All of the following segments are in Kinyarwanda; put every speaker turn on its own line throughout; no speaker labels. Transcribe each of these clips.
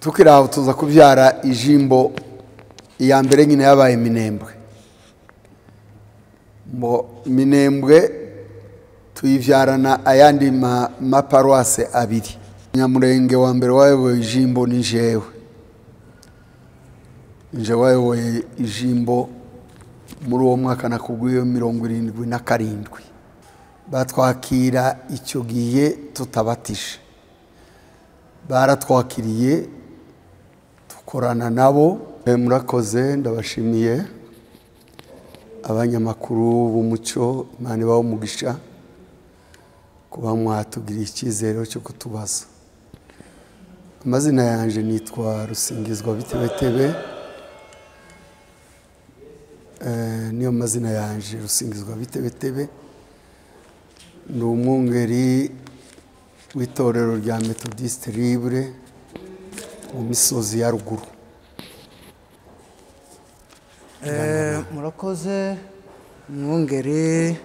tukiraho tuza kubyara ijimbo iya mbere nyine yabaye Minembwe. Minembwe tuyivyarana ayandi maparuwase abiri. Nyamurenge wa mbere wayoboye ijimbo ni jewe. Nje wayoboye ijimbo muri uwo mwaka nakubwiye 77. Batwakira icyo gihe tutabatisha. Baratwakiriye tukorana nabo. Murakoze, ndabashimiye abanyamakuru b'umuco, Imana ibaho umugisha kuba mwatugiriye icyizere cyo kutubaza. Amazina yanje nitwa Rusingizwa Bitebetebe. Niyo mazina yanje, Rusingizwa Bitebetebe. Ndi umwungeri w'itorero rya Methodiste Libre mu misozi ya ruguru.
Murakoze mwungeri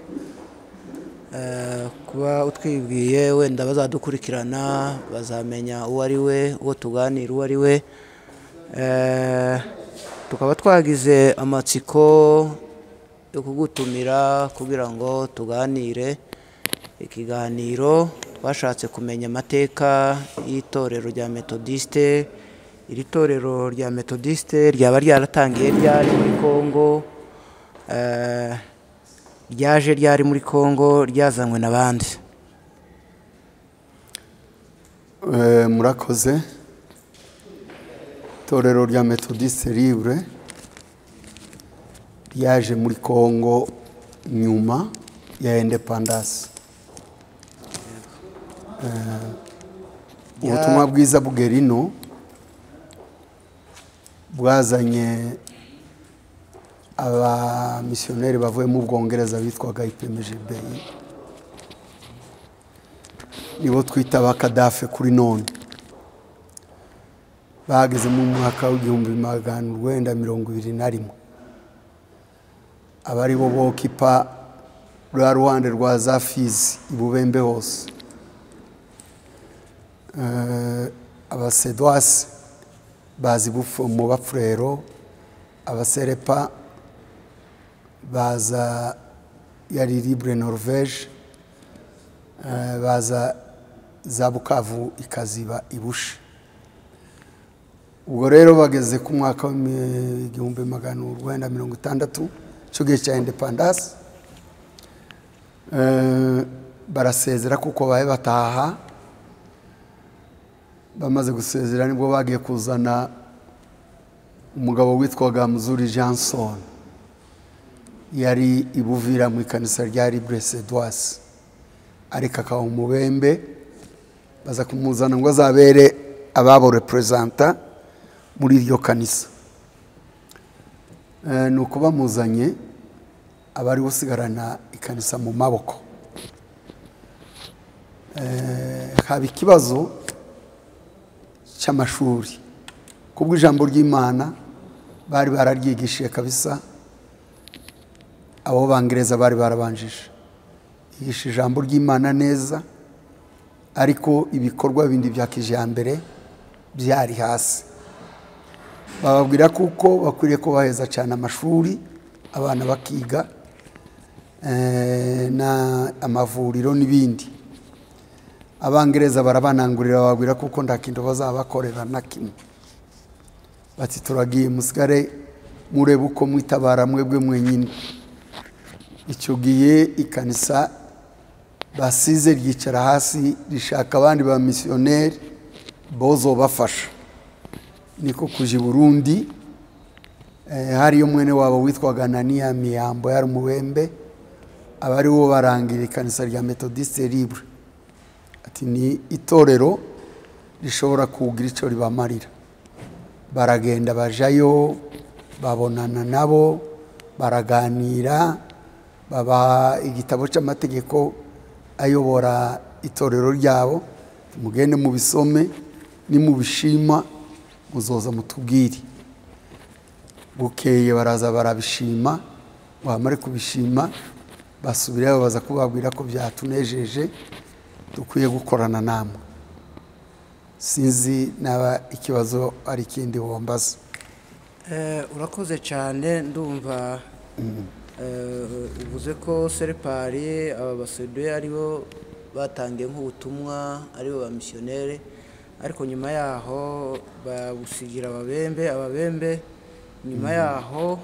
kuba utwibwiye, wenda bazadukurikirana bazamenya uwo ari we, uwo tuganira uwo ari we. Tukaba twagize amatsiko yo kugutumira kugira ngo tuganire. Ikiganiro twashatse kumenya amateka y'itorero rya Methodiste. Iri torero rya Methodiste ryaba ryaratangiye ryari muri Kongo, ryaje ryari muri Kongo, ryazanywe n'abandi.
Murakoze. Torero rya Methodiste Libre ryaje muri Kongo nyuma ya independence. Ubutumwa bwiza bugerino bwazanye aba missionnaire bavuye mu Bwongereza bitwaga IPMGB. Nibo twita bakadafe kuri none. Bageze mu mwaka w'1921. Abari bo bokipa rwa Rwanda rwa Zafizi ibubembe hose. Abasedwasi bazi mu Bafurero, abaserepa baza yari Libre Norvège, baza za Bukavu ikaziba ibushe. Ubwo rero bageze ku mwaka w'1960 cyo gihe cya independence, barasezera kuko bahe bataha. Bamaze gusezera nibwo bagiye kuzana umugabo witwaga Muzuri Johnson, yari ibuvira mu ikanisa rya Libre Sedwasi, ariko akaba umubembe. Baza kumuzana ngo azabere ababo representa muri iryo kanisa. Nuko bamuzanye abari gusigarana ikanisa mu maboko. Haba ikibazo cy'amashuri kubwo ijambo ry'Imana bari bararyigishije kabisa. Abo Bangereza bari barabanjije yigisha ijambo ry'Imana neza, ariko ibikorwa bindi bya kijambere byari hasi. Bababwira kuko bakwiriye ko baheza cyane amashuri, abana bakiga na amavuriro n'ibindi. Abangereza barabanangurira, bababwira kuko ndakindo bazabakorera na kimwe. Bati turagiye musigare murebe uko mwitabara mwebwe mwenyine. Icyo gihe ikanisa basize ryicara hasi rishaka abandi ba missionnaire bozo bafasha. Niko kuji Burundi. Hari yo mwene wabo witwaga Anania Miyambo yari umubembe, abari bo barangira ikanisa rya Methodiste Libre. Ati ni itorero rishobora kugira icyo ribamarira. Baragenda bajayo, babonana nabo, baraganira, baba igitabo cy'amategeko ayobora itorero ryabo. Mugende mu bisome, ni mu bishima muzoza mutubwire. Bukeye baraza barabishima, bamare kubishima basubirayo baza kubabwira ko byatunejeje dukwiye gukorana namwe. sinzi naba ikibazo ari ikindi wambaza.
urakoze cyane ndumva uvuze ko seripari aba baseduye aribo batangiye nk'ubutumwa aribo ba misiyoneri, ariko nyuma yaho babusigira ababembe nyuma yaho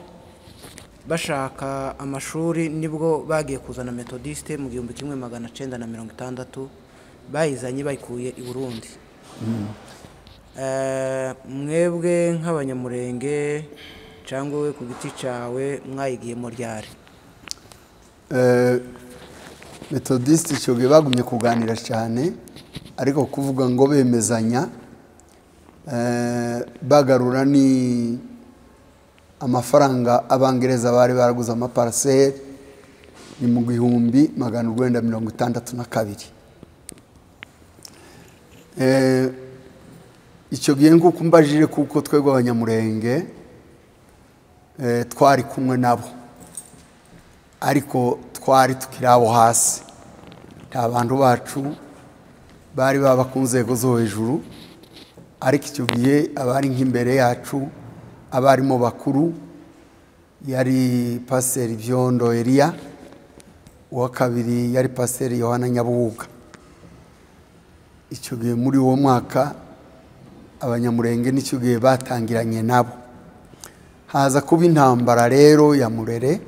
bashaka amashuri nibwo bagiye kuzana metodiste mu 1960 bayizanye bayikuye i Burundi. Mwebwe nk'abanyamurenge cyangwa we ku giti cyawe mwayigiyemo ryari?
Methodist cyo bagumye kuganira cyane, ariko kuvuga ngo bemezanya bagarura ni amafaranga abangereza bari baraguze amaparcelle ni mu 1962. Icyo gihe nk'uko mbajije kuko twebwe abanyamurenge twari kumwe nabo, ariko twari tukiri abo hasi, nta bantu bacu bari baba ku nzego zo hejuru. Ariko icyo gihe abari nk'imbere yacu abarimo bakuru yari Pasiteri Byondo Elia, uwa kabiri yari Pasiteri Yohana Nyabuhuga. Icyo gihe muri uwo mwaka abanyamurenge n'icyo gihe batangiranye nabo, haza kuba intambara rero ya Murere,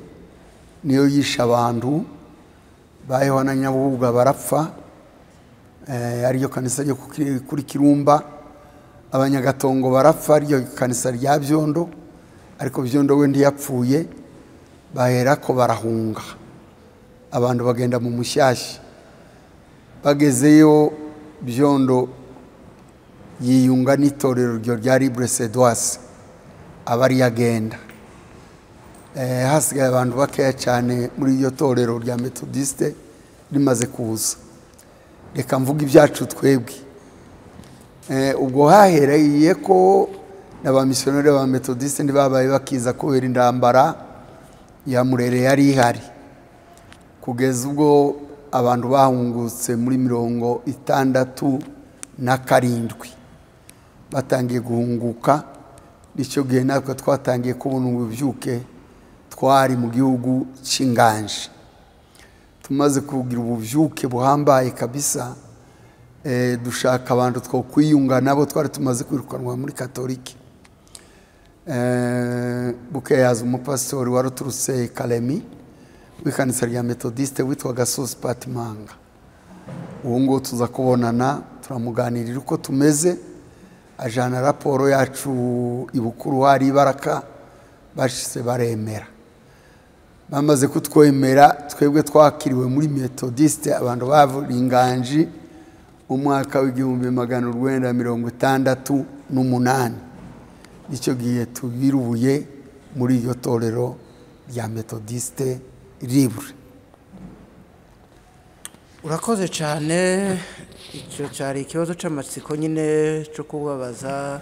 niyo yisha abantu ba Yohana Nyabuhuga barapfa, ariyo kanisa ryo kuri Kirumba. Abanyagatongo barapfa, ariyo kanisa rya Byondo, ariko Byondo we ntiyapfuye. Bahera ko barahunga, abantu bagenda mu Mushyashya. Bagezeyo Byondo yiyunga n'itorero ryo rya Libre Sedwasi, abari yagenda. Hasigaye abantu bakeya cyane muri iyo torero rya Methodiste rimaze kuza. Reka mvuga ibyacu twebwe. Ubwo hahereye ko n'abamisiyoneri ba Methodiste ndibabaye bakiza kubera indambara ya Murere yari ihari, kugeza ubwo abantu bahungutse muri 67 batangiye guhunguka. Nicyo gihe natwe twatangiye kubona ububyuke, twari mu gihugu cy'inganje. Tumaze kugira ububyuke buhambaye kabisa, dushaka abantu two kwiyunga nabo, twari tumaze kwirukanwa muri Katolike. Buke yaza umupastori waruturutse Kalemi w'ikanisa rya Methodiste witwaga Sospat Manga. Uwo ngo tuza kubonana, turamuganirira uko tumeze, ajana raporo yacu ibukuru hari Baraka, bashise baremera. Bamaze kutwemera, twebwe twakiriwe muri Methodiste abantu bavuringanji umwaka w'1968. Nicyo gihe tubirubuye muri iyo torero rya Methodiste Libre.
Urakoze cyane. Icyo cyari ikibazo cy'amatsiko nyine cyo kubabaza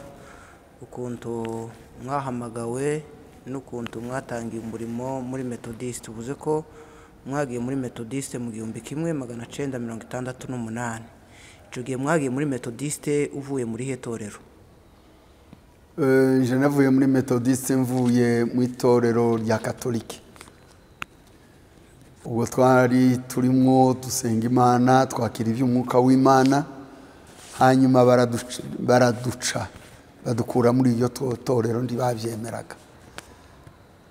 ukuntu mwahamagawe n'ukuntu mwatangiye umurimo muri Methodiste. Uvuze ko mwagiye muri Methodiste mu 1968. Icyo gihe mwagiye muri Methodiste uvuye muri he torero?
Je navuye muri Methodiste mvuye mu itorero rya Katolike. Ubwo twari turimo dusenga Imana, twakira iby'umwuka w'Imana, hanyuma baraduca badukura muri iyo torero ndibabyemeraga.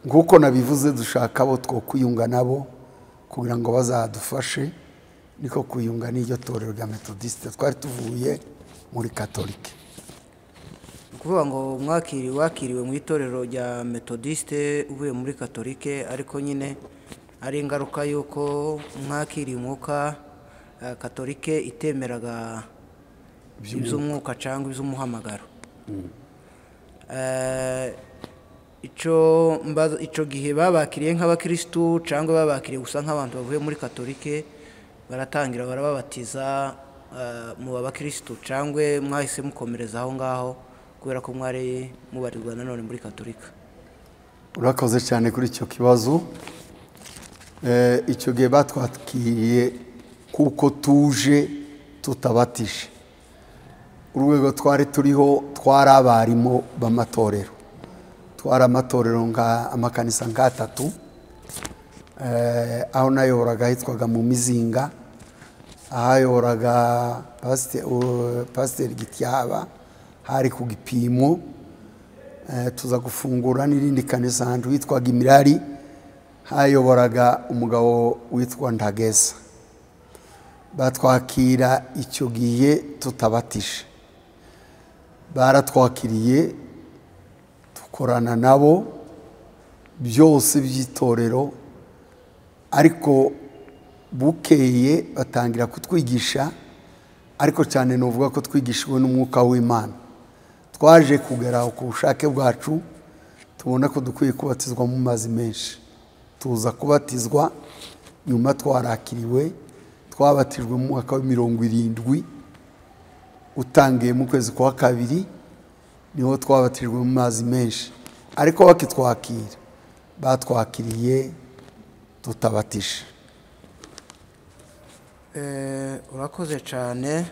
Nguko nabivuze, dushaka abo two kwiyunga nabo kugira ngo bazadufashe, niko kwiyunga n'iryo torero rya Methodiste. Twari tuvuye muri Katolike.
Kuvuga ngo wakiriwe mu itorero rya Methodiste uvuye muri Katolike, ariko nyine ari ingaruka yuko mwakiriye umwuka Katolike itemeraga iby'umwuka cyangwa iby'umuhamagaro. Icyo gihe babakiriye nk'abakristu cyangwa babakiriye gusa nk'abantu bavuye muri Katolike, baratangira barababatiza mu babakristu, cyangwa mwahise mukomereza aho ngaho kubera ko mwari mubarirwa nanone muri Katolika?
Urakoze cyane kuri icyo kibazo. Icyo gihe batwakiriye kuko tuje tutabatije. urwego twari turiho twari abarimu b'amatorero, twari amatorero amakanisa nk'atatu, aho nayoboraga hitwaga mu Mizinga, ahayoboraga pasiteri Gityaba hari ku Gipimo, tuza gufungura n'irindi kanisa ahantu hitwaga Imirari, hayoboraga umugabo witwa Ntageza. Batwakira icyo gihe tutabatije, baratwakiriye dukorana nabo byose by'itorero, ariko bukeye batangira kutwigisha, ariko cyane nuvuga ko twigishijwe n'umwuka w'Imana. Twaje kugera ku bushake bwacu, tubona ko dukwiye kubatizwa mu mazi menshi, tuza kubatizwa. Nyuma twarakiriwe, twabatijwe mu mwaka wa 70, utangiye mu kwezi kwa kabiri niho twabatijwe mu mazi menshi, ariko bakitwakira batwakiriye tutabatije.
Urakoze cyane.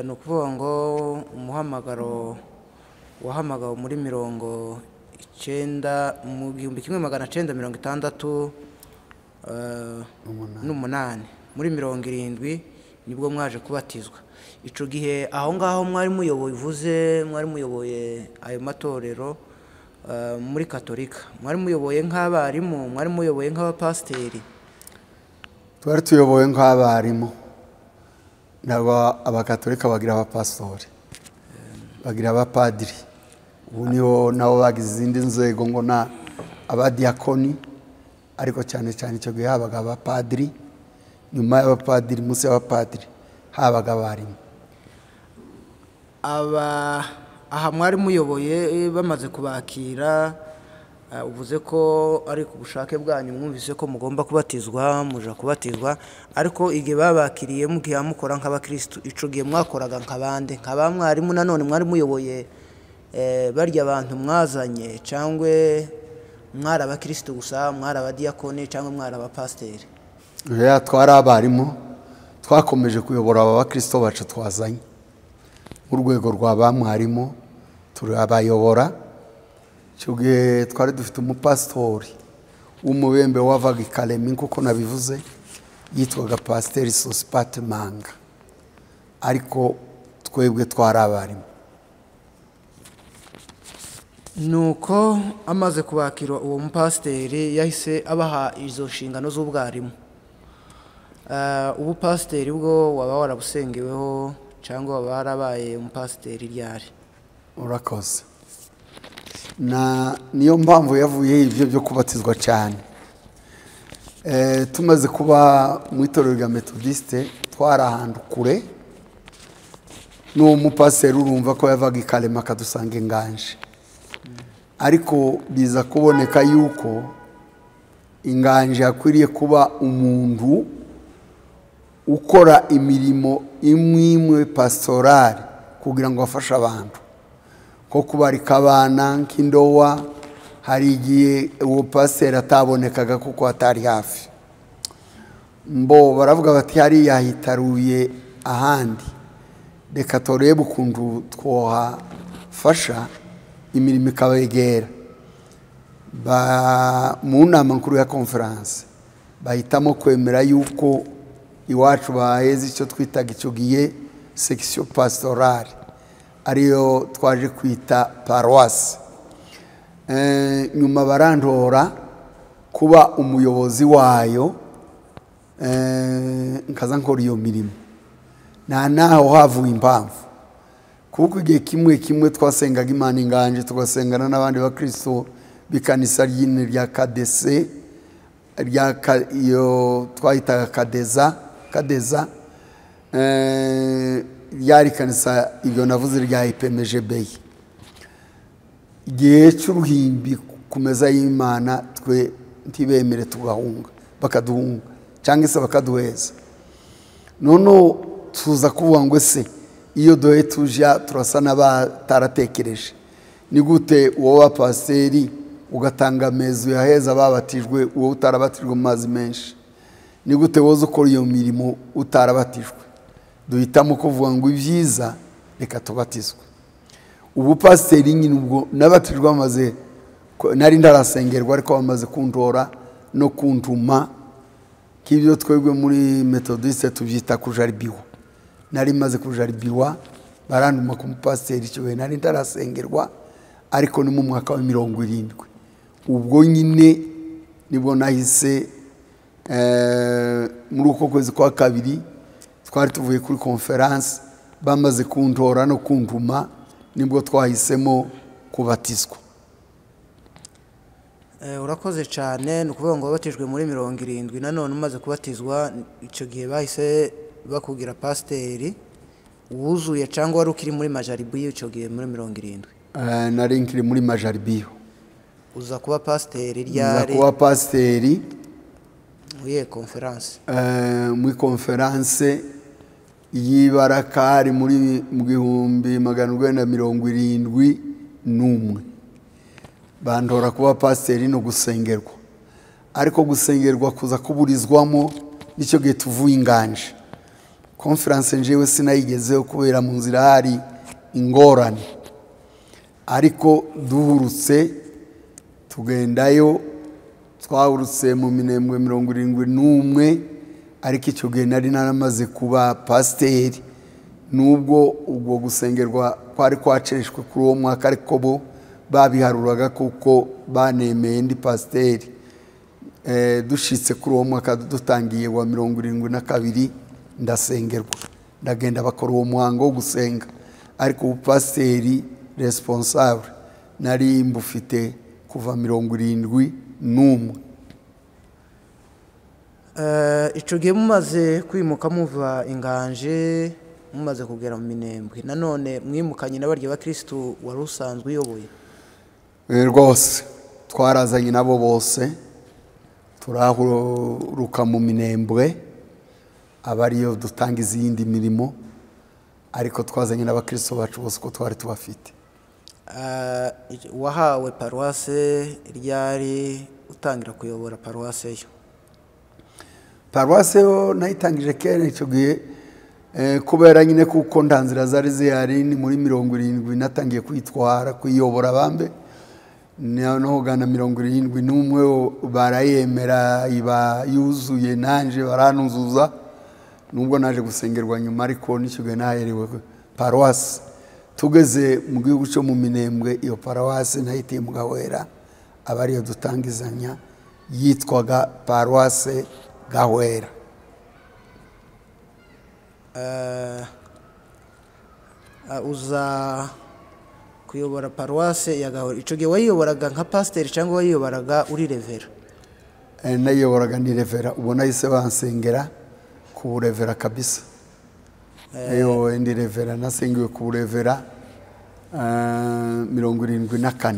Ni ukuvuga ngo umuhamagaro wahamagawe muri 1968 muri 70 nibwo mwaje kubatizwa. Ico gihe aho ngaho mwari muyoboye, uvuze mwari muyoboye ayo matorero muri Katolika, mwari muyoboye nk'abarimu, mwari muyoboye nk'abapasiteri?
Twari tuyoboye nk'abarimu, nabo abakatolika bagira abapastori, bagira abapadiri. Ubu niho nabo bagize izindi nzego ngo na abadiakoni, ariko cyane cyane icyo gihe habaga abapadiri, nyuma y'abapadiri, munsi y'abapadiri habaga abarimu.
Aha mwari muyoboye bamaze kubakira, uvuze ko ari ku bushake bwanyu, mwumvise ko mugomba kubatizwa, muja kubatizwa, ariko igihe babakiriye mugiye mukora nk'abakristo, ico gihe mwakoraga nk'abande, nk'abamwarimu nanone mwari muyoboye barya abantu mwazanye, cyangwa mwari abakristo gusa, mwari abadiakoni, cyangwa mwari abapasiteri?
Twari abarimu, twakomeje kuyobora aba bakristo bacu twazanye mu rwego rwa ba mwarimu, turabayobora. Icyo gihe twari dufite umupasitori w'umubembe wavaga i Kalemi, kuko nabivuze, yitwaga Pasiteri Sosipate Manga, ariko twebwe twari abarimu.
Nuko amaze kubakira uwo mupasiteri yahise abaha izo nshingano z'ubwarimu. Ubupasiteri bwo waba warabusengeweho cyangwa waba warabaye umupasiteri ryari?
Urakoze. Niyo mpamvu yavuye ibyo byo kubatizwa cyane. Tumaze kuba mu itorero rya Methodiste, twari ahantu kure, n'uwo mupasiteri urumva ko yavaga i Kalemi akadusanga Inganje, ariko biza kuboneka yuko Inganje akwiriye kuba umuntu ukora imirimo imwe pastorale kugira ngo afashe abantu, ko kubarika abana nk'indowa. Hari igihe uwo pasiteri atabonekaga kuko atari hafi, baravuga bati hariya hitaruye ahandi, reka turebe ukuntu twohafasha imirimo ikabegera. Mu nama nkuru ya konferanse bahitamo kwemera yuko iwacu baheze icyo twitaga icyo gihe section pastorale, ariyo twaje kwita paroisse. Nyuma barandora kuba umuyobozi wayo, nkaza nkora iyo mirimo. Naho havuye impamvu, kuko igihe kimwe twasengaga Imana Inganje, tugasengana n'abandi bakristo b'ikanisa ry'ine rya KDC, iyo twahitaga Kadeza, ryari kanisa ibyo navuze rya IPMGB. Igihe cy'uruhimbi ku meza y'Imana, twe ntibemere tugahunga, bakaduhunga cyangwa se bakaduheza. None tuza kuvuga ngo se iyo dohe tujya turasa n'abataratekereje, ni gute uwo wa pasiteri ugatanga amezu yaheza babatijwe, uwo utarabatijwe mu mazi menshi? Ni gute woza ukora iyo mirimo utarabatijwe? Duhitamo kuvuga ngo ibyiza reka tubatizwe. Ubu pasiteri nyine ubwo nabatijwe bamaze, nari ndarasengerwa ariko bamaze kundora no kuntuma, k'ibyo twebwe muri metodiste tubyita kujaribiwa. Nari maze kujaribiwa baranduma ku mupasiteri, icyo gihe nari ndarasengerwa ariko ni mu mwaka wa 70. Ubwo nyine nibwo nahise muri uko kwezi kwa kabiri twari tuvuye kuri conference, bamaze kuntora no kuntuma nibwo twahisemo kubatizwa.
Urakoze cyane. Ni ukuvuga ngo wabatijwe muri 70, nanone umaze kubatizwa icyo gihe bahise bakugira pasiteri wuzuye, cyangwa wari ukiri muri majaribiyo icyo gihe muri 70?
Nari nkiri muri majaribiyo.
Uza kuba pasiteri ryari?
Uza kuba pasiteri
muri conference,
muri conference y'Ibarakari muri 1971. Bandora kuba pasiteri no gusengerwa, ariko gusengerwa kuza kuburizwamo nicyo gihe tuvuye inganje. Conference njewe sinayigezeho kubera mu nzira hari ingorane, ariko duhurutse tugendayo, twahurutse mu Minembwe 71, ariko icyo gihe nari naramaze kuba pasiteri. Nubwo ubwo gusengerwa kwari kwacereshwe kuri uwo mwaka, ariko bo babiharuraga kuko banemeye ndi pasiteri. Dushitse kuri uwo mwaka dutangiye wa 72 ndasengerwa, ndagenda bakora uwo muhango wo gusenga, ariko ubu pasiteri responsable nari mbufite kuva 71.
Icyo gihe mumaze kwimuka muva inganje, mumaze kugera mu Minembwe, nanone mwimukanye n'abarya bakristo wari usanzwe uyoboye?
Rwose twarazanye nabo bose turahuruka mu Minembwe, abariyo dutanga izindi mirimo, ariko twazanye n'abakristo bacu bose ko twari tubafite.
Wahawe paruwase ryari utangira kuyobora paruwase yo?
Paruwase yo nayitangije kera icyo gihe, kubera nyine kuko ndanzira zari zihari. Ni muri 70 natangiye kwitwara kuyobora bambe, noneho gana 71 barayemera iba yuzuye, nanje baranuzuza, nubwo naje gusengerwa nyuma, ariko nicyo gihe naherewe paruwase. Tugeze mu gihugu cyo mu Minembwe, iyo paruwase nahitiye mu Gahwera, abariyo dutangizanya, yitwaga paruwase Gahwera.
Uza kuyobora paruwase ya Gahwera, icyo gihe wayiyoboraga nka pasiteri cyangwa wayiyoboraga uri revera?
Nayiyoboraga ni revera. Ubu nahise bansengera ku burevera kabisa. Ndi revera, nasengiwe ku burevera 74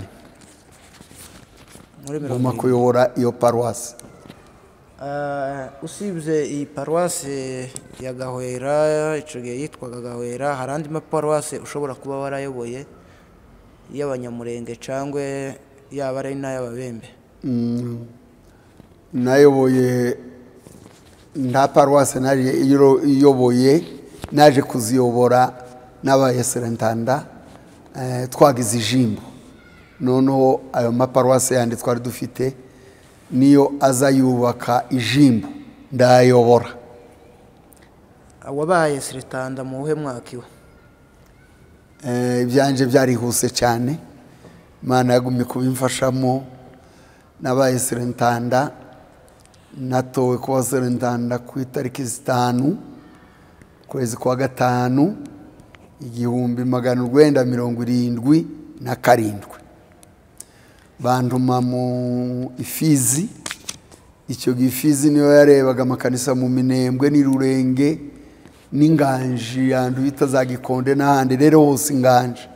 mu kuyobora iyo paruwase.
Usibye iyi paruwase ya Gahwera, icyo gihe yitwaga Gahwera, hari andi maparuwase ushobora kuba warayoboye y'Abanyamurenge cyangwa yaba ari n'ay'Ababembe?
Nayoboye nta paruwase nari iyoboye, naje kuziyobora n'abayeserentanda, twagize ijimbo. Noneho ayo maparuwase yandi twari dufite niyo aza yubaka ijimbo ndayobora.
Wabaye seretanda mu uhe mwaka iwe?
Ibyanje byarihuse cyane, Imana yagumye kubimfashamo. Nabaye seretanda, natowe kuba seretanda ku itariki 5 kwezi kwa 5 1977. Bantuma mu Ifizi. Icyo gifizi niyo yarebaga amakanisa mu Minembwe ni Rurenge n'Inganje yandu bita za Gikonde n'ahandi, rero hose inganje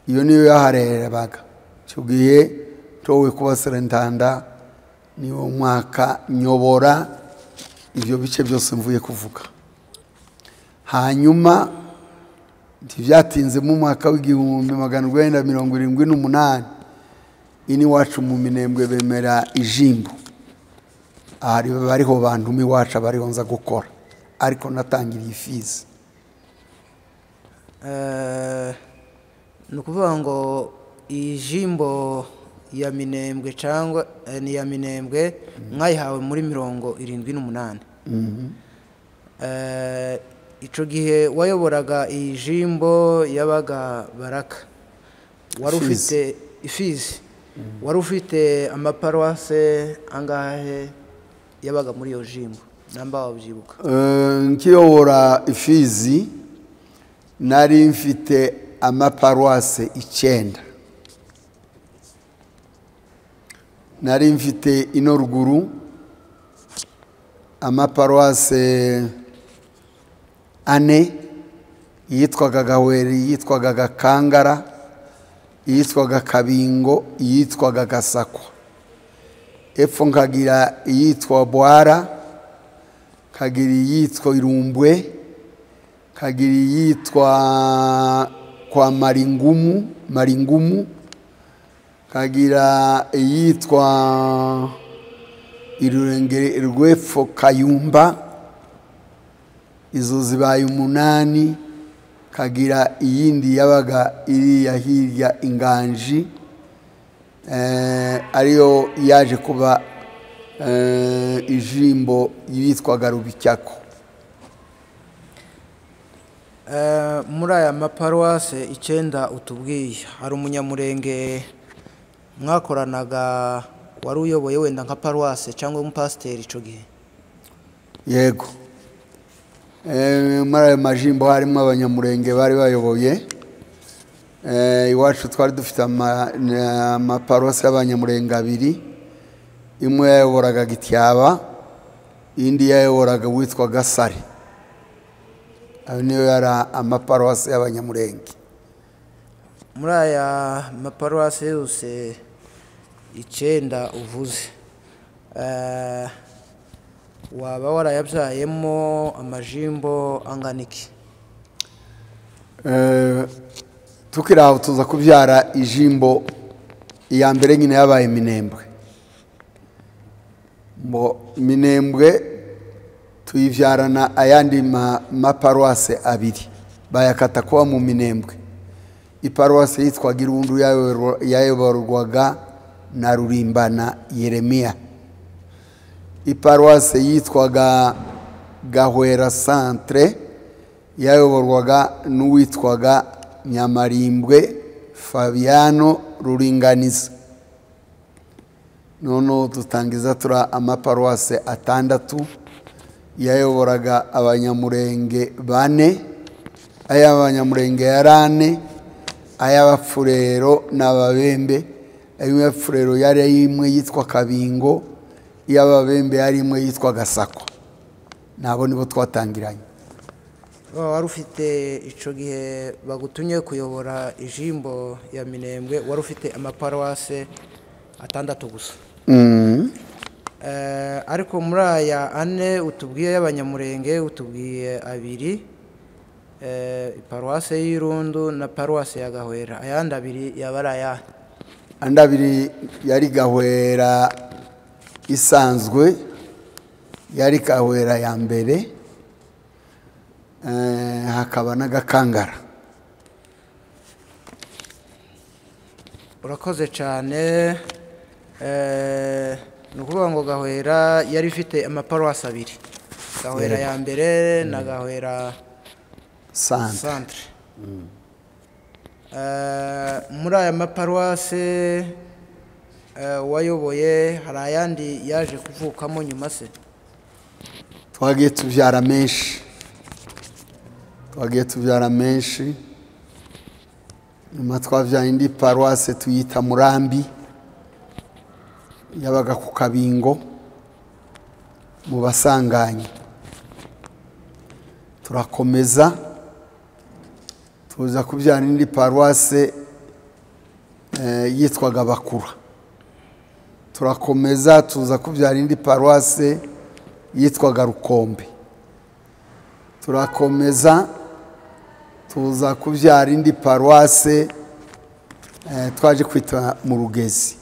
iyo niyo yaharebaga. Icyo gihe towe kuba serentanda niwo mwaka nyobora ibyo bice byose mvuye kuvuga. Hanyuma ntibyatinze mu mwaka w'1978 ini wacu mu Minembwe bemera ijimbo. Ahari bariho bantu mi wacu bariho nza gukora, ariko natangiriye Ifizi.
ni ukuvuga ngo iyi jimbo ya Minembwe cyangwa ni ya Minembwe mwayihawe muri 78. Icyo gihe wayoboraga iyi jimbo yabaga Baraka, wari ufite Ifizi, wari ufite amaparuwase angahe yabaga muri iyo jimbo namba wabyibuka?
Nkiyobora Ifizi nari mfite amaparuwase 9. nari mfite ino ruguru amaparuwase 4 yitwaga Gahweri, yitwaga Gakangara, yitwaga Kabingo, yitwaga Gasakwa. Epfo nkagira yitwa Bwara, kagira yitwa Irumbwe, kagira yitwa kwa Maringumu, kagira yitwa Irurengere Rwepfo Kayumba, izo zibaye 8. kagira iyindi yabaga iriya hirya Inganji, ariyo yaje kuba ijimbo yitwaga Rubicyako.
Muri aya maparuwase 9 utubwiye, hari umunyamurenge mwakoranaga wari uyoboye wenda nka paruwase cyangwa umupasiteri icyo gihe?
Yego, muri ayo majimbo harimo abanyamurenge bari bayoboye. Iwacu twari dufite amaparuwase y'abanyamurenge 2. imwe yayoboraga Gityaba, indi yayoboraga witwa Gasare. Ayo niyo yari amaparuwase y'abanyamurenge.
Muri aya maparuwase yose 9 uvuze, waba warayabyayemo amajimbo angana iki?
Tukiri aho tuza kubyara ijimbo iya mbere nyine yabaye Minembwe. Minembwe tuyivyarana ayandi maparuwase 2 bayakata kuba mu Minembwe. Iparuwase yitwaga Irundu yayoborwaga na Rurimbana Yeremia. Iparuwase yitwaga Gahwera Centre yayoborwaga n'uwitwaga Nyamarimbwe Fabiano Ruringaniza. Nono tutangiza tura amaparuwase 6 yayoboraga abanyamurenge 4, ay'abanyamurenge 4, ay'abafurero n'ababembe. Ay'abafurero yari imwe yitwa Kabingo, iy'ababembe yari imwe yitwa Gasakwa. Nabo nibo twatangiranye.
Wari ufite icyo gihe bagutumye kuyobora ijimbo ya Minembwe, wari ufite amaparuwase 6 gusa. Ariko muri aya 4 utubwiye y'abanyamurenge utubwiye 2, iparuwase y'Irundu na paruwase ya Gahwera. Ayandi 2 yabara aya?
Andi 2 yari Gahwera isanzwe, yari Gahwera ya mbere, hakaba na Gakangara.
Urakoze cyane. Nukuvuga ngo Gahwera yari ifite amaparuwase 2, Gahwera ya mbere na Gahwera Centre. Muri aya maparuwase wayoboye hari ayandi yaje kuvukamo nyuma se?
Twagiye tubyara menshi. Nyuma twavyaye indi paruwase tuyita Murambi yabaga ku Kabingo mu Basanganye. Turakomeza tuza kubyara indi paruwase yitwaga Bakura. Turakomeza tuza kubyara indi paruwase yitwaga Rukombe. Turakomeza tuza kubyara indi paruwase twaje kwita mu Rugezi.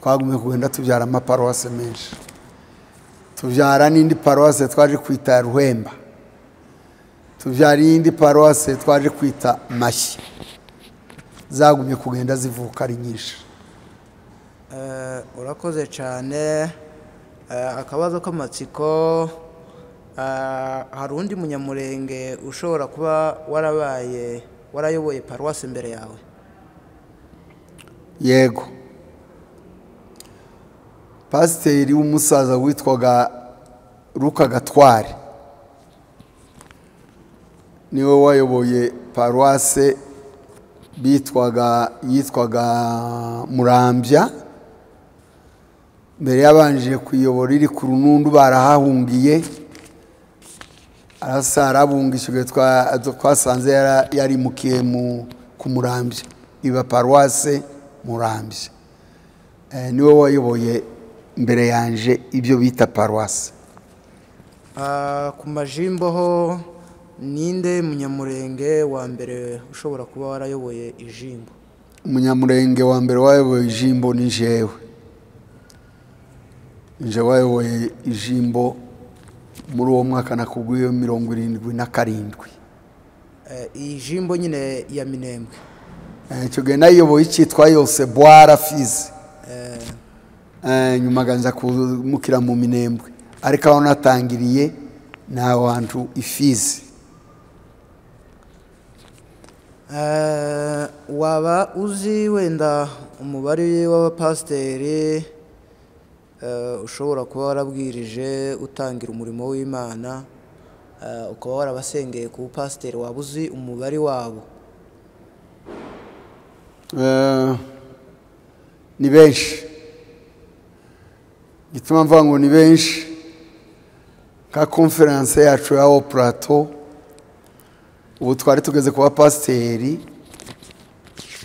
Twagumye kugenda tubyara amaparuwase menshi. Tubyara n'indi paruwase twaje kwita Ruhemba. tubyara iyindi paruwase twaje kwita Mashyi, zagumye kugenda zivuka ari nyinshi.
urakoze cyane. Akabazo k'amatsiko, hari undi munyamurenge ushobora kuba warayoboye paruwasi imbere yawe?
Yego, pasiteri w'umusaza witwaga Luka Gatware niwe wayoboye paruwase yitwaga Murambya. Mbere yabanje kuyobora iri ku Runundu, barahahungiye arabungishijwe, twasanze yarimukiye ku Murambya, iba paruwase Murambya. Niwe wayoboye mbere yanje ibyo bita paruwase.
Ku majimbo ho ninde munyamurenge wa mbere ushobora kuba warayoboye ijimbo?
Umunyamurenge wa mbere wayoboye ijimbo ni jewe. Nje wayoboye ijimbo muri uwo mwaka nakubwiye 77.
Ijimbo nyine ya Minembwe.
Icyo gihe nayoboye icyitwa yose Bwara Fizi. Nyuma ganza kumukira mu Minembwe, ariko aho natangiriye na wantu Ifizi.
Waba uzi wenda umubare w'abapasiteri ushobora kuba warabwirije utangira umurimo w'Imana, ukaba warabasengeye ku pasiteri, waba uzi umubare wabo?
Ni benshi. Gituma mvuga ngo ni benshi, ka conference yacu ya Haut Plateau ubu twari tugeze ku bapasiteri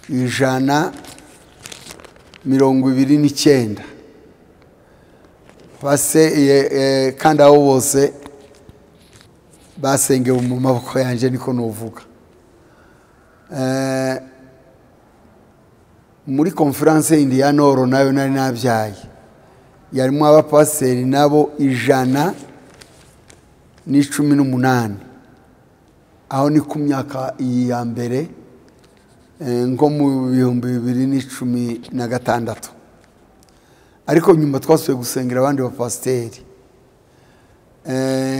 129 kandi abo bose basengewe mu maboko yanjye, niko nuvuga. Muri conference yindi ya Noro nayo nari nabyaye, yarimo abapasiteri nabo 118. Aho ni ku myaka ya mbere, nko mu 2016. Ariko nyuma twasubiye gusengera abandi bapasiteri.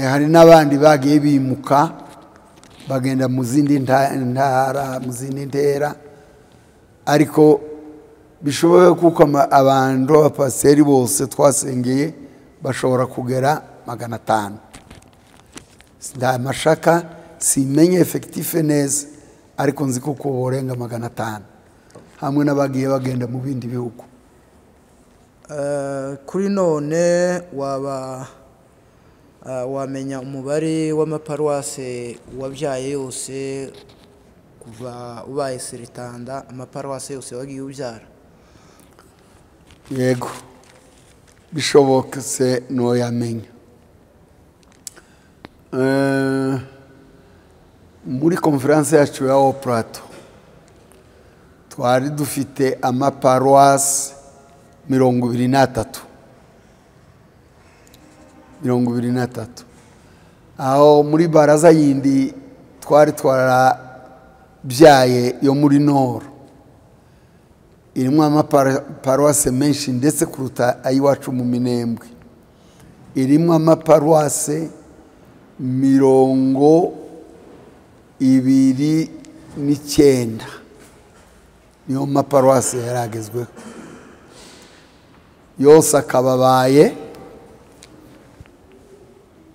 Hari n'abandi bagiye bimuka bagenda mu zindi ntara, mu zindi ntera, ariko bishoboye kuko abantu b'abapasiteri bose twasengeye bashobora kugera 500. Nda mashaka simenye effective neza, ariko nzi kuko borenga 500 hamwe n'abagiye bagenda mu bindi bihugu.
Kuri none wamenya umubare w'amaparuwase wabyaye yose kuva ubaye Seritanda, amaparuwase yose wagiye ubyara?
Yego, bishoboka se no yamenya. Muri conference yacu ya Haut Plateau twari dufite amaparuwase 23. Aho muri baraza yindi twari twarabyaye yo muri Noro, irimo amaparuwase menshi ndetse kuruta ayiwacu mu Minembwe. Irimo amaparuwase 29 niyo maparuwase yaragezweho yose, akababaye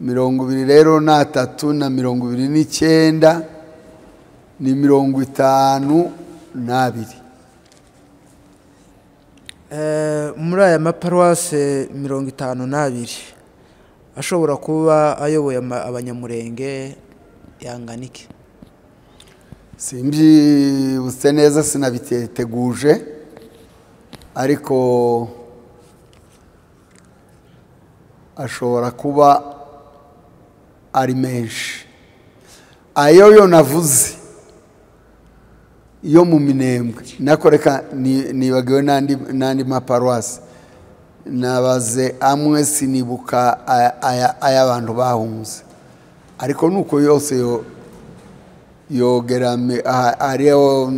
20 rero na 3 na 29 ni 52.
Muri aya maparuwase 52 ashobora kuba ayoboye abanyamurenge yangana iki?
Simbyibutse neza, sinabiteteguje, ariko ashobora kuba ari menshi. Ayo yo navuze yo mu Minembwe, nakoreka nibagiwe nandi maparuwase nabaze amwe, sinibuka ay'abantu bahunze, ariko nuko yose yo yogerame ariyo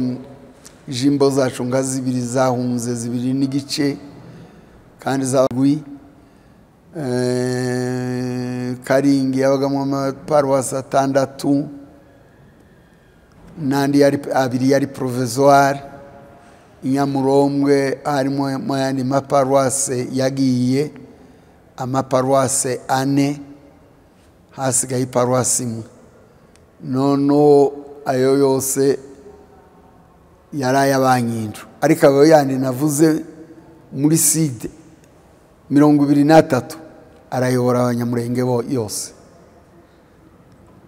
jimbo zacu nka zibiri zahunze zibiri n'igice kandi zagwi Karingi yabagamo amaparuwasi 6 n'andi abiri yari provisoire. Inyamurombwe harimo mu yandi maparuwasi yagiye amaparuwasi 4 hasigaye iparuwasi imwe. Nono ayo yose yari ay'Abanyindu, ariko ayo yandi navuze muri side 23 arayobora abanyamurenge yose.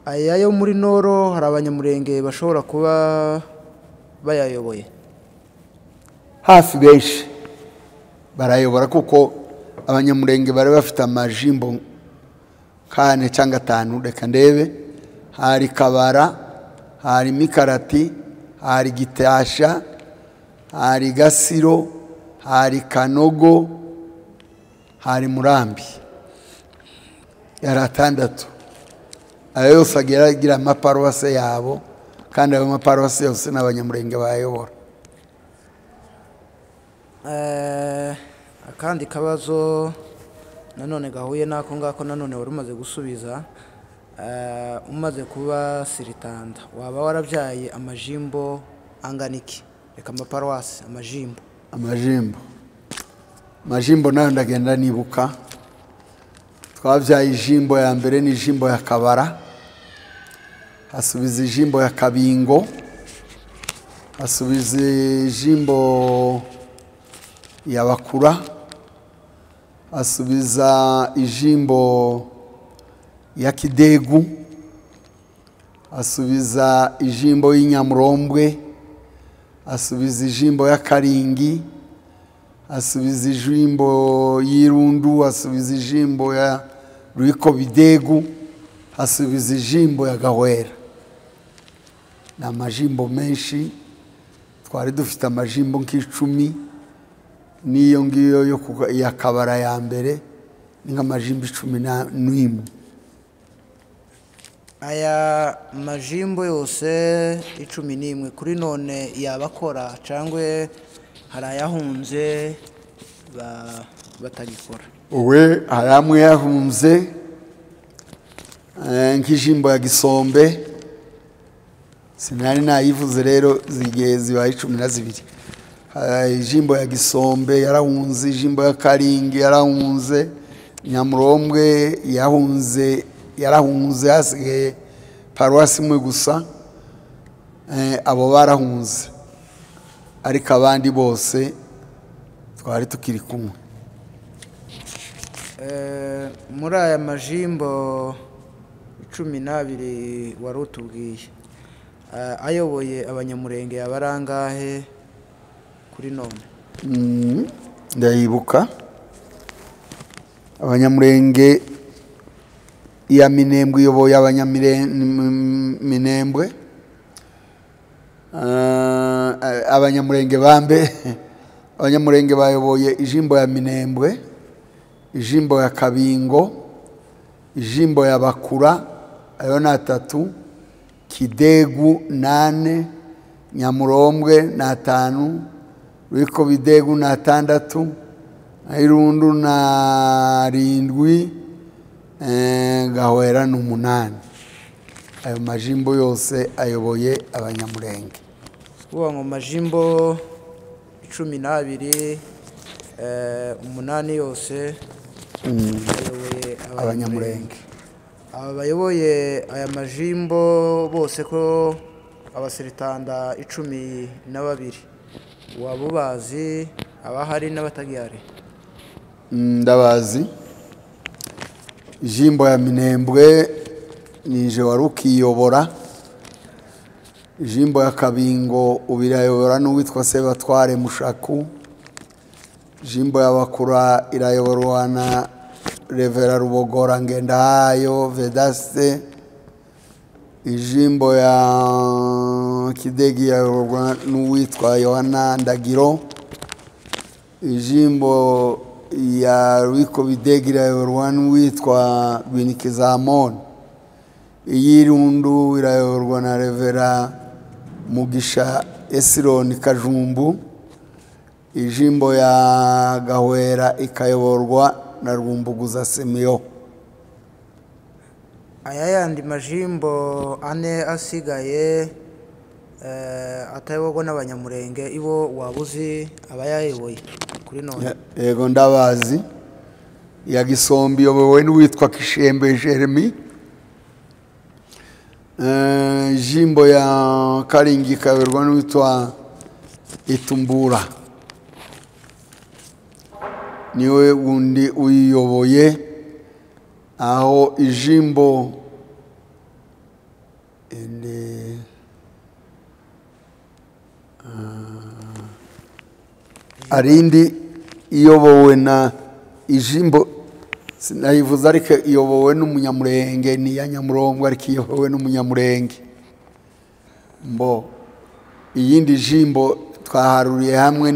aya yo muri Noro hari abanyamurenge bashobora kuba bayayoboye
hafi benshi barayobora, kuko abanyamurenge bari bafite amajimbo 4 cyangwa 5. Reka ndebe, hari Kabara, hari Mikarati, hari Gitasha, hari Gasiro, hari Kanogo, hari Murambi. Yari 6. Ayo yose agira amaparuwasi yabo, kandi ayo maparuwasi yose n'abanyamurenge bayobora.
akandi kabazo nanone gahuye nako ngako nanone wari umaze gusubiza, umaze kuba siritanda waba warabyaye amajimbo angana iki? Reka amaparuwasi amajimbo nayo ndagenda nibuka. Twabyaye ijimbo ya mbere ni ijimbo ya Kabara, hasubiza ijimbo ya Kabingo, hasubiza ijimbo ya Bakura, hasubiza ijimbo ya Kidegu, hasubiza ijimbo y'Inyamurombwe, hasubiza ijimbo ya Karingi, hasubiza ijimbo y'Irundu, hasubiza ijimbo ya Rwiko Bidegu, hasubiza ijimbo ya Gahwera. Ni amajimbo menshi. Twari dufite amajimbo nk'icumi, n'iyo ngiyo ya Kabara ya mbere ni nk'amajimbo 11. aya majimbo yose 11 kuri none yabakora cyangwa hari ayahunze batagikora?
Uwe hari amwe yahunze, nk'ijimbo ya Gisombe sinari nayivuze, rero zibaye 12. Ijimbo ya Gisombe yarahunze, ijimbo ya Karingi yarahunze, Nyamurombwe yarahunze hasigaye paruwasi imwe gusa. Abo barahunze, ariko abandi bose twari tukiri kumwe.
Muri aya majimbo 12 wari utubwiye, ayoboye abanyamurenge yabarangahe kuri none?
Ndayibuka. Abanyamurenge ya Minembwe iyoboye Minembwe. Abanyamurenge bambe abanyamurenge bayoboye ijimbo ya Minembwe, ijimbo ya Kabingo, ijimbo ya Bakura, ayo na 3, Kidegu 8, Nyamurombwe na 5, Rwiko Bidegu na 6, Irundu na 7, Gahwera na 8. Ayo majimbo yose ayoboye abanyamurenge.
Uwa ngo majimbo 12 8 yose ayoboye
abanyamurenge.
Aba bayoboye aya majimbo bose ko abasiritanda 12 waba ubazi, abahari n'abatagihari?
Ndabazi. Ijimbo ya Minembwe nije wari ukiyobora. Ijimbo ya Kabingo ubirayobora n'uwitwa Sebatware Mushaku. Ijimbo ya Bakura irayoborwa na Revera Rubogora Ngendahayo Vedaste. Ijimbo ya Kidegi yayoborwa n'uwitwa Yohana Ndagiro. Ijimbo ya Rwiko Bidegi irayoborwa n'uwitwa Binikizamon. iy'Irundu irayoborwa na Revera Mugisha Esironi Kajumbu, ijimbo ya Gahwera ikayoborwa na Rwumbuguza Semiyo.
aya yandi majimbo ane asigaye atayoborwa n'abanyamurenge ibo wabuzi abayayoboye kuri none?
Yego ndabazi. Ya Gisombe iyobowe n'uwitwa Kishembe Jeremy, jimbo ya Karingi ikayoborwa n'uwitwa Itumbura, niwe wundi uyiyoboye. Aho ijimbo arindi iyobowe na ijimbo sinayivuze ariko iyobowe n'umunyamurenge, ni ya Nyamurongo ariko iyobowe n'umunyamurenge. Mbo iyindi jimbo twaharuriye hamwe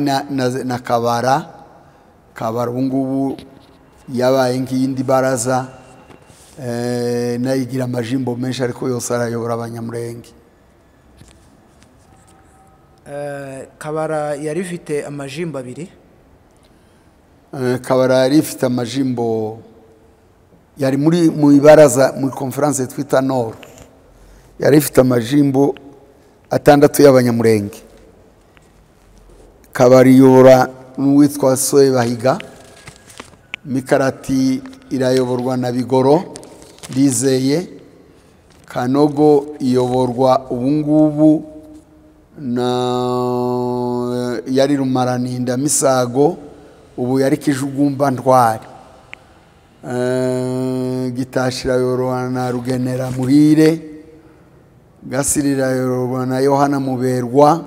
na Kabara ubungubu yabaye nk'iyindi baraza, nayigira amajimbo menshi ariko yose arayobora abanyamurenge.
Kabara yari ifite amajimbo abiri.
Kabara yari ifite amajimbo, yari mu ibaraza muri conference twita Nord, yari ifite amajimbo 6 y'abanyamurenge. Kabara iyobora n'uwitwa Soe Bahiga. Mikarati irayoborwa na Bigoro Ndizeye. Kanogo iyoborwa ubungubu na yari Rumaraninda Misago, ubu yari Kijugumba Ntwari. Gitashira irayoborwa na Rugenera Muhire. Gasiri irayoborwa na Yohana Muberwa,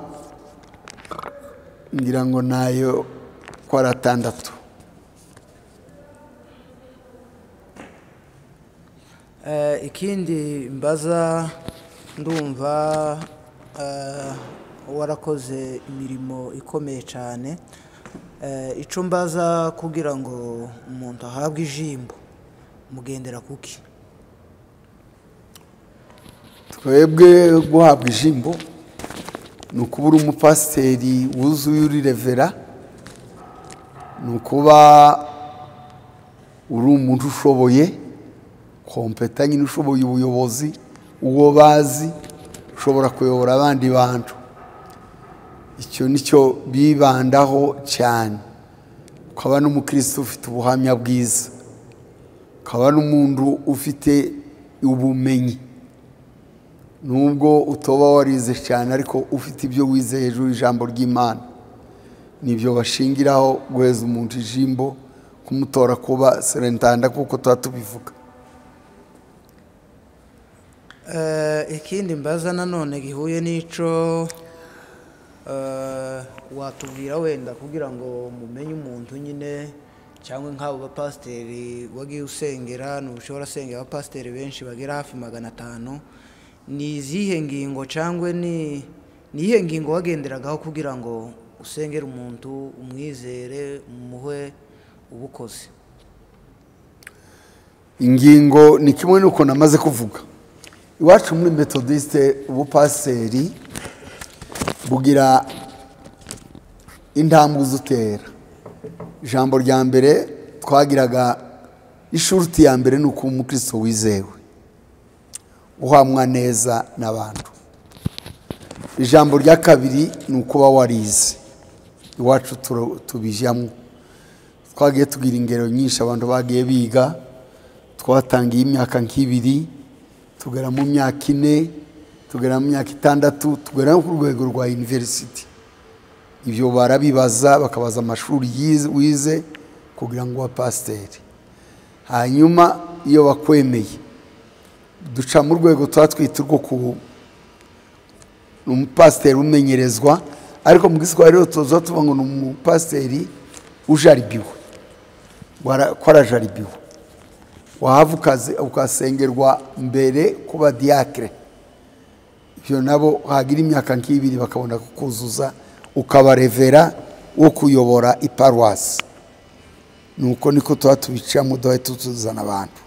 ngira ngo nayo kwa 6.
Ikindi mbaza, ndumva warakoze imirimo ikomeye cyane. Ico mbaza kugira ngo umuntu ahabwe ijimbo mugendera kuki?
Twebwe guhabwa ijimbo ni ukubura umupasiteri wuzuye uri Revera, ni ukuba uri umuntu ushoboye kompetanye n'ushoboye ubuyobozi, uwo bazi ushobora kuyobora abandi bantu. Icyo nicyo bibandaho cyane. Ukaba n'umukristo ufite ubuhamya bwiza, ukaba n'umuntu ufite ubumenyi, nubwo utoba warize cyane ariko ufite ibyo wize hejuru y'ijambo ry'Imana. Nibyo bashingiraho guheza umuntu ijimbo, kumutora kuba serentanda kuko tubivuga.
Ikindi mbaza nanone gihuye n'ico watubwira wenda kugira ngo mumenye umuntu nyine, cyangwa nk'abo bapasiteri wagiye usengera, n'ushobora sengera abapasiteri benshi bagera hafi 500, ni izihe ngingo cyangwa ni iyihe ngingo wagenderagaho kugira ngo usengere umuntu umwizere umuhe ubukozi?
Ingingo ni kimwe nuko namaze kuvuga. Iwacu muri Methodiste ubupasiteri bugira intambwe zutera. Ijambo rya mbere twagiraga, ishuruti ya mbere nuko umukristo wizewe, uhamwa neza n'abantu. Ijambo rya kabiri nuko warize. Iwacu tubijyamo. Twagiye tugira ingero nyinshi, abantu bagiye biga, twatangiye imyaka nk'ibiri, tugera mu myaka 4, tugera mu myaka 6, tugera ku rwego rwa university. Ibyo barabibaza, bakabaza amashuri wize kugira ngo pasiteri. Hanyuma iyo bakwemeye, duca mu rwego twatwita rwo ku umupasiteri umenyerezwa, ariko mu Giswahili tuzo tuvuga ngo umupasiteri ujaribiwe, warajaribiwe. Wahavukaze ukasengerwa mbere kuba diacre. Ibyo nabo hagira imyaka nk'ibiri bakabona kukuzuza, ukaba Revera wo kuyobora iparuwasi. Nuko niko tubicamo duhe tutuzana abantu.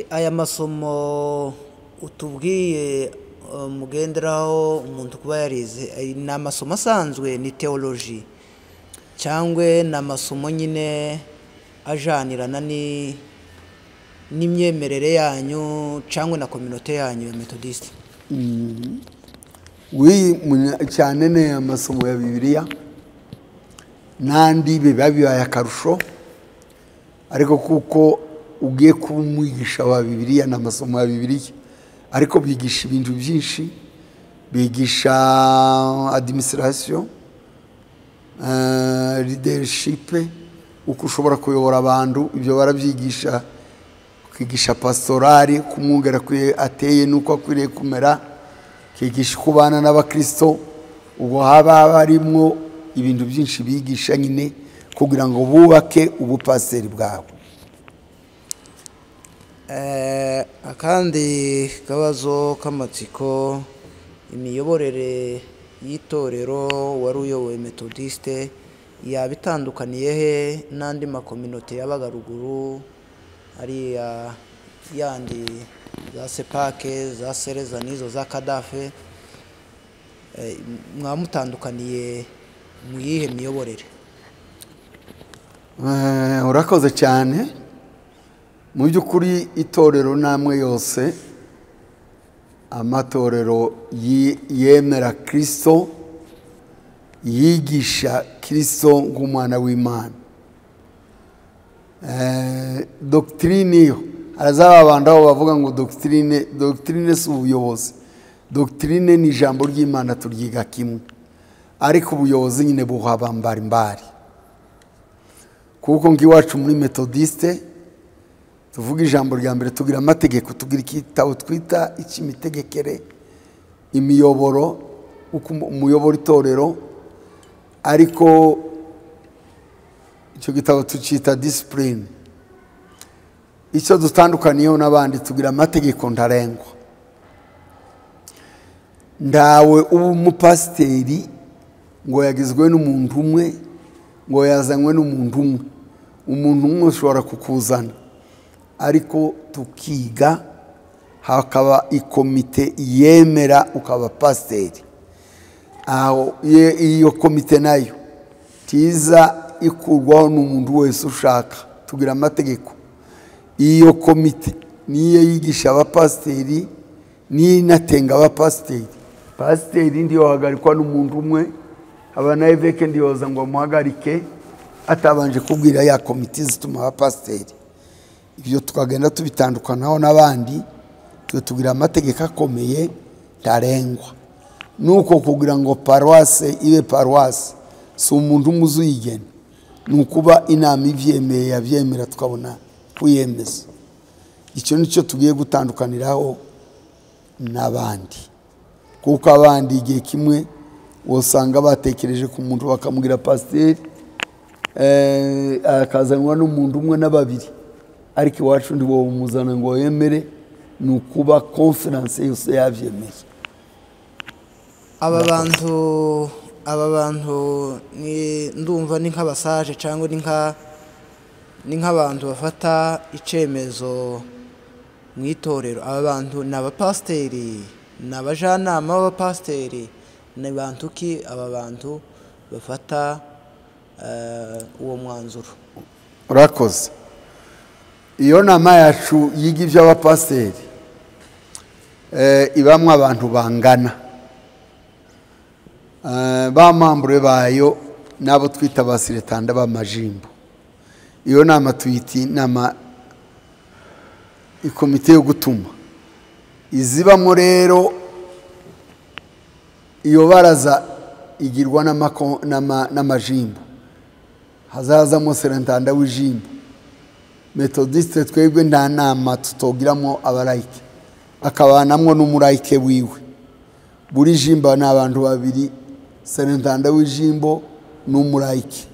Aya masomo utubwiye mugenderaho umuntu kuba yarize ni amasomo asanzwe, ni teoloji cyangwa ni amasomo nyine ajanirana n'imyemerere yanyu cyangwa na kominote yanyu ya metodiste?
cyane ne amasomo ya Bibiliya n'andi biba bibaye akarusho, ariko kuko ugiye kuba umwigisha wa Bibiliya n'amasomo ya Bibiliya, ariko bigisha ibintu byinshi, bigisha administration, leadership, uko ushobora kuyobora abantu, ibyo barabyigisha. Kwigisha pastorali, kumwungera kwe ateye nuko akwiriye kumera, kigisha kubana n'abakristo. Ubwo haba harimo ibintu byinshi bigisha nyine kugira ngo bubake ubupasiteri bwabo.
Akandi kabazo k'amatsiko, imiyoborere y'itorero wari uyoboye metodiste yaba itandukaniye he n'andi makominote yabaga ruguru, ariya yandi za sepake, za sereza n'izo za kadafe, mwamutandukaniye mu yihe miyoborere?
Urakoze cyane. Mu by'ukuri itorero namwe yose, amatorero yemera Kristo, yigisha Kristo nk'umwana w'Imana. Doctrine yo arazaba abantu aho bavuga ngo doctrine si ubuyobozi. Doctrine ni ijambo ry'Imana turyiga kimwe, ariko ubuyobozi nyine buhabambara imbari. Kuko ngiwacu muri metodiste tuvuga ijambo rya mbere, tugira amategeko, tugira ikitabo twita ikimitegekere, imiyoboro, uko umuyobora itorero, ariko icyo gitabo tucita discipline. Icyo dutandukaniyeho n'abandi, tugira amategeko ntarengwa. Ndawe ubu umupasiteri ngo yagizwe n'umuntu umwe, ngo yazanywe n'umuntu umwe. Umuntu umwe ushobora kukuzana, ariko tukiga, hakaba ikomite yemera ukaba pasiteri. Aho iyo komite nayo tiza ikurwaho n'umuntu wese ushaka. Tugira amategeko. Iyo komite niyo yigisha abapasiteri, niyo inatenga abapasiteri. Pasiteri ndiyo hagarikwa n'umuntu umwe, abana eveke ndiyoza ngo amuhagarike atabanje kubwira ya komite zituma abapasiteri. Ibyo tukagenda tubitandukanaho n'abandi, tugira amategeko akomeye ntarengwa. Nuko kugira ngo paruwase ibe paruwase, si umuntu umwe uzuyigena, ni ukuba inama ibyemeye yabyemera tukabona kuyemeza. Icyo nicyo tugiye gutandukaniraho n'abandi, kuko abandi igihe kimwe usanga batekereje ku muntu bakamubwira pasiteri, akazanwa n'umuntu umwe n'ababiri, ariko iwacu ndi wowe umuzana ngo yemere, ni ukuba conference yose yabyemeye.
Aba bantu ndumva ni nk'abasaje cyangwa ni nk'abantu bafata icyemezo mu itorero. Aba bantu ni abapasiteri, ni abajanama b'abapasiteri, ni bantu ki aba bantu bafata uwo mwanzuro?
Urakoze. Iyo nama yacu yiga iby'abapasiteri, ibamwe abantu bangana, bamambure bayo nabo twita abasiretanda b'amajimbo. Iyo nama tuyita inama ikomite yo gutuma. Izibamo rero iyo baraza igirwa n'amajimbo, hazazamo serentanda w'ijimbo. Metodiste twebwe nta nama tutogiramo abarayike, akabanamwo n'umurayike wiwe. Buri jimbo ni abantu babiri, serentanda w'ijimbo n'umurayike,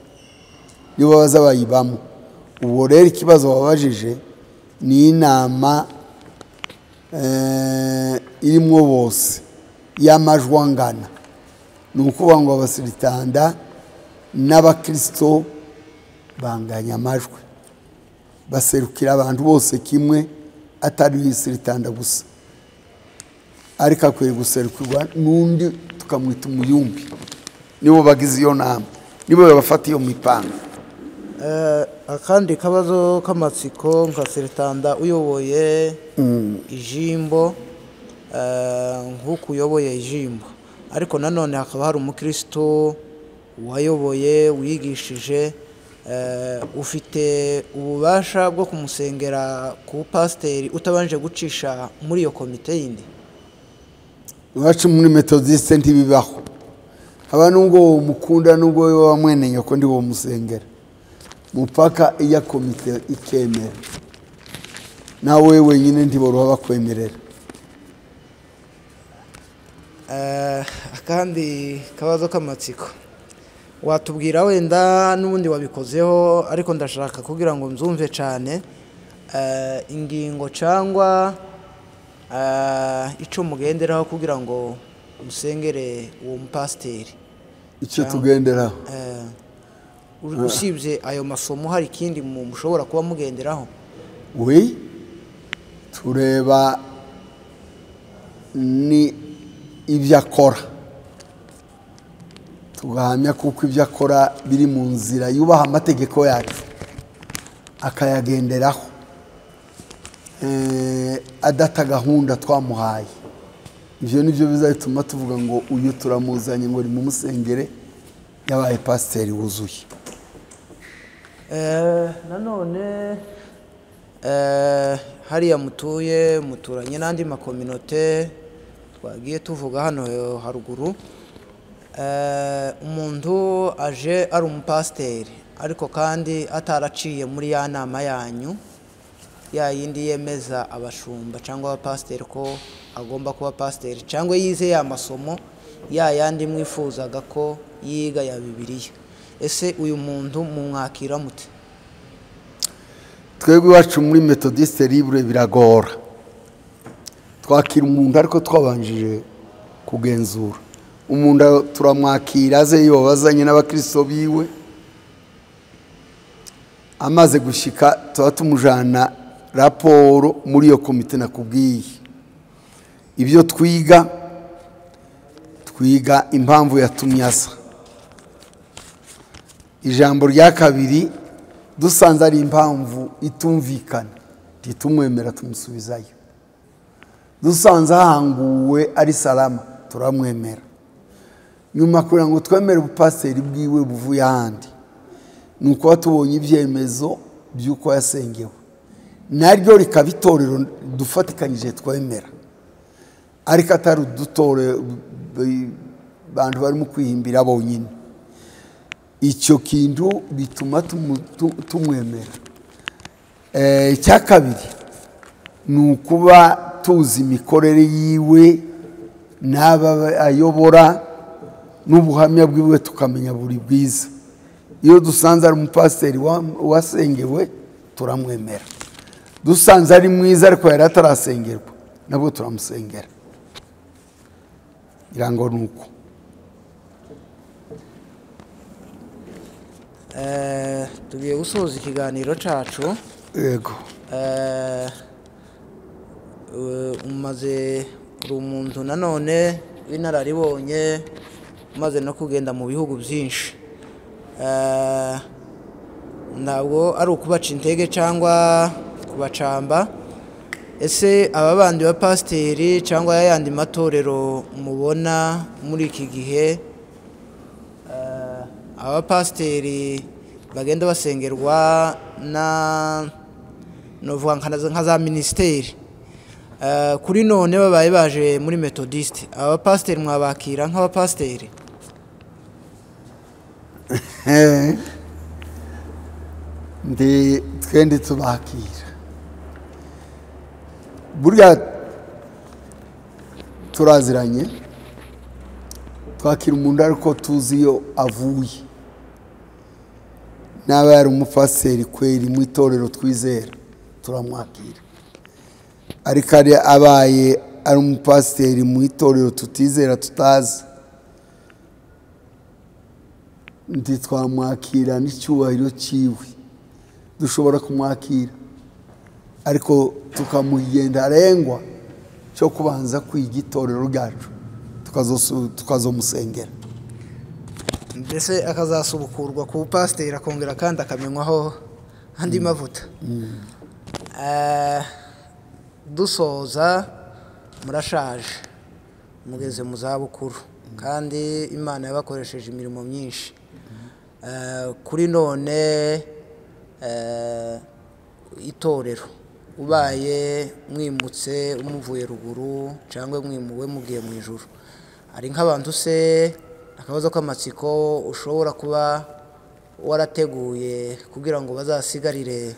nibo baza bayibamo. Ubu rero ikibazo babajije ni inama irimo bose y'amajwi angana. Ni ukuvuga ngo abasiritanda n'abakristo banganya amajwi, baserukira abantu bose kimwe, atari isiritanda gusa. ariko akwiye guserukirwa n'undi tukamwita umuyumbi, nibo bagize iyo nama, nibo babafata iyo mipango.
Akandi kabazo k'amatsiko nka Seretanda uyoboye ijimbo, nk'uko uyoboye ijimbo, ariko nanone hakaba hari umukristo wayoboye wigishije, ufite ububasha bwo kumusengera ku pasiteri utabanje gucisha muri iyo komite yindi?
Iwacu muri Methodiste ntibibaho, haba nubwo mukunda nubwo wamwenenya ko ndi wo musengera, mupaka iya komite ikemera, nawe wenyine ntiboroha bakwemerera.
Akandi kabazo k'amatsiko watubwira wenda n'ubundi wabikozeho, ariko ndashaka kugira ngo mzumve cyane ingingo cyangwa ico mugenderaho kugira ngo musengere uwo mupasiteri.
Icyo tugenderaho
usibye ayo masomo hari ikindi mushobora kuba mugenderaho?
we tureba ni ibyo akora, tugahamya kuko ibyo akora biri mu nzira yubaha amategeko yacu akayagenderaho, adata gahunda twamuhaye. Ibyo nibyo bizatuma tuvuga ngo uyu turamuzanye ngo ni mu musengere yabaye pasiteri wuzuye.
Nanone hariya muturanye n'andi makominote twagiye tuvuga hano haruguru, umuntu aje ari umupasiteri ariko kandi ataraciye muri ya nama yanyu ya yindi yemeza abashumba cyangwa abapasiteri ko agomba kuba pasiteri, cyangwa yize ya masomo ya yandi mwifuzaga ko yiga ya Bibiliya, ese uyu muntu mumwakira mute?
Twebwe iwacu muri Methodiste Libre biragora, twakira umuntu ariko twabanjije kugenzura umuntu, turamwakira aze yobazanye n'abakristo biwe, amaze gushika tuba tumujana raporo muri iyo komite nakubwiye. Ibyo twiga impamvu yatumye aza. Ijambo rya kabiri dusanze ari impamvu itumvikana titumwemera tumusubizayo, dusanze ahanguwe ari salama turamwemera. Nyuma kugira ngo twemere ubupasiteri bwiwe buvuye ahandi, nuko tubonye ibyemezo by'uko yasengewe, naryo rikaba itorero dufatikanyije twemera, ariko atari udutore bantu barimo kwihimbira bonyine. Icyo kintu bituma tumwemera. Icya kabiri ni ukuba tuzi imikorere yiwe n'aba ayobora n'ubuhamya bwiwe tukamenya buri bwiza. Iyo dusanze ari umupasiteri wasengewe turamwemera, dusanze ari mwiza ariko yari atarasengerwa nabwo turamusengera. Irango nuko
tugiye gusoza ikiganiro cacu.
Yego.
Umaze uri umuntu nanone w'inararibonye, umaze no kugenda mu bihugu byinshi, ntabwo ari ukubaca intege cyangwa kubacamba. Ese aba bandi ba pasiteri cyangwa yandi matorero mubona muri iki gihe, aba pasiteri bagenda basengerwa na novuga nka za ministeri, kuri none babaye baje muri Methodiste, aba pasiteri mwabakira nk'aba pasiteri?
Twendi tubakira, burya turaziranye, twakira umuntu ariko tuzi iyo avuye, naba yari umupasiteri kweri mu itorero twizera turamwakira, ariko abaye ari umupasiteri mu itorero tutizera tutazi, ntitwamwakira n'icyubahiro cyiwe. Dushobora kumwakira ariko tukamugenda arengwa cyo kubanza kwiga itorero ryacu tukazomusengera.
mbese akazasubukurwa ku pasiteri akongera kandi akamenywaho andi mavuta. Dusoza, murashaje, mugeze mu zabukuru, kandi Imana yabakoresheje imirimo myinshi. Kuri none itorero, ubaye mwimutse umuvuye ruguru cyangwa mwimuwe mugiye mu ijuru, ari nk'abantu se akabazo k'amatsiko ushobora kuba warateguye kugira ngo bazasigarire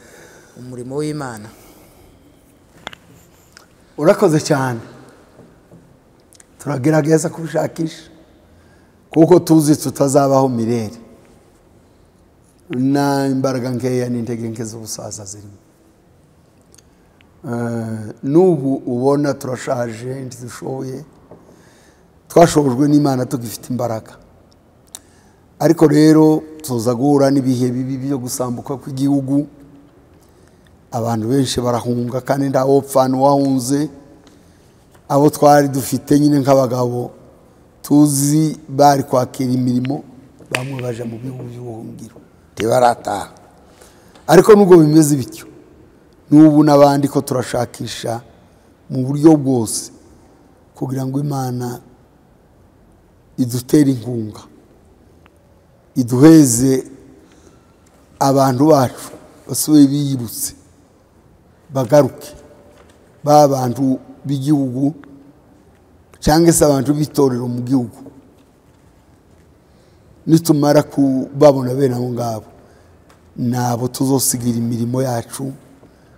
umurimo w'Imana?
Urakoze cyane. Turagerageza kubishakisha kuko tuzi tutazabaho mirere, na imbaraga nkeya n'intege nke z'ubusaza zirimo. N'ubu ubona turashaje, ntidushoboye, twashobojwe n'Imana tugifite imbaraga. Ariko rero tuza guhura n'ibihe bibi byo gusambuka kw'igihugu. Abantu benshi barahunga kandi nta wopfa n'uwahunze. Abo twari dufite nyine nk'abagabo tuzi bari kwakira imirimo, bamwe baje mu bihugu by'ubuhungiro ntibarataha. Ariko nubwo bimeze bityo, n'ubu n'abandi ko turashakisha mu buryo bwose kugira ngo Imana idutere inkunga, iduheze abantu bacu basubiye biyibutse, bagaruke, ba bantu b'igihugu cyangwa se abantu b'itorero mu gihugu. Nitumara kubabona bene abo ngabo, nabo tuzosigira imirimo yacu,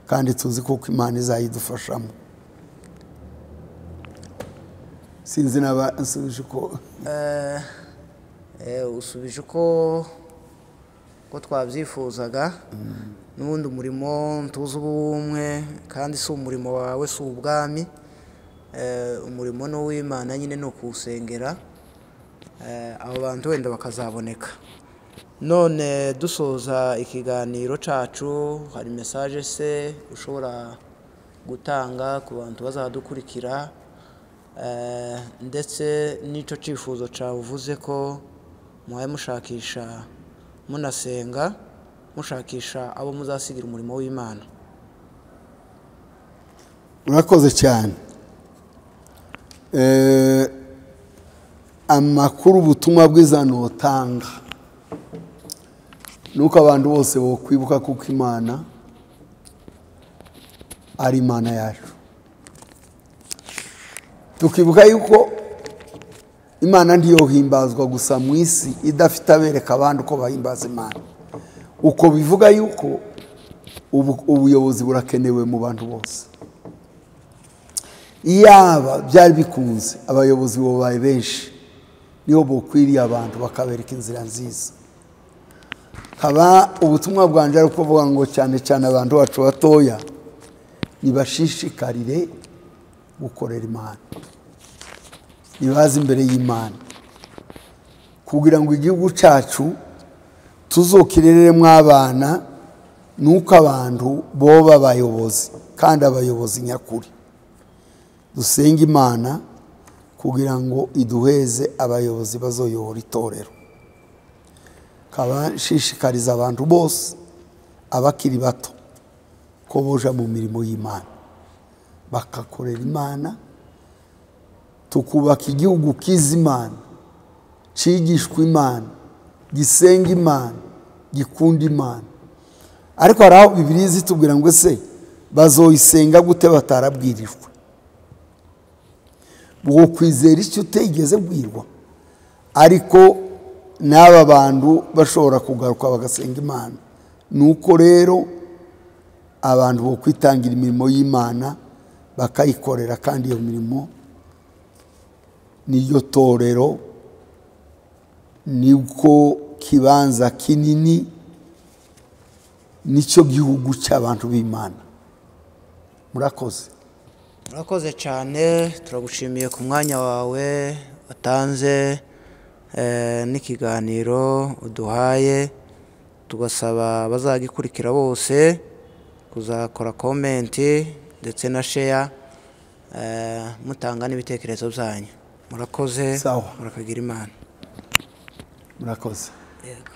kandi tuzi ko Imana izayidufashamo. Sinzi nsubije uko
usubije uko twabyifuzaga. N'ubundi umurimo tuzi ubumwe, kandi si umurimo wawe, si ubwami. Umurimo ni uw'Imana nyine, ni ukuwusengera. Abo bantu wenda bakazaboneka. None dusoza ikiganiro cyacu, hari mesaje se ushobora gutanga ku bantu bazadukurikira, ndetse n'icyo cyifuzo cyawe uvuze ko muhaye mushakisha, munasenga, mushakisha abo muzasigira umurimo w'Imana?
Urakoze cyane. Amakuru, ubutumwa bwiza notanga nuko abantu bose bo kwibuka kuko Imana ari Imana yacu. Tukibuka yuko Imana ntiyohimbazwa gusa mu isi idafite abereka abandi uko bahimbaza Imana. Uko bivuga yuko ubuyobozi burakenewe mu bantu bose. Iyaba byari bikunze, abayobozi babaye benshi, niho bokwiriye abantu bakabereka inzira nziza. Haba ubutumwa bwanje ari kuvuga ngo cyane cyane abantu bacu batoya nibashishikarire gukorera Imana, nibaze imbere y'Imana, kugira ngo igihugu cyacu tuzokireremo abana, nuko abantu boba abayobozi, kandi abayobozi nyakuri. Dusenga Imana kugira ngo iduheze abayobozi bazoyobora itorero. Kabashishikariza abantu bose, abakiri bato, ko boja mu mirimo y'Imana, bakakorera Imana, tukubaka igihugu kiza Imana, cigishwa Imana, gisenga Imana, gikunda Imana. Ariko hari aho Bibiliya zitubwira ngo se bazoyisenga gute batarabwirijwe? Bwo kwizera icyo utegeze bwirwa? Ariko n'aba bantu bashobora kugaruka bagasenga Imana. Nuko rero abantu bo kwitangira imirimo y'Imana bakayikorera, kandi iyo mirimo niyo torero, niko kibanza kinini, nicyo gihugu cy'abantu b'Imana. Murakoze.
Murakoze cyane, turagushimiye ku mwanya wawe watanze n'ikiganiro uduhaye. Tugasaba abazagikurikira bose kuzakora komenti ndetse na share, mutanga n'ibitekerezo byanyu. Murakoze,
Sawa.
murakagira Imana.
murakoze.
Yego.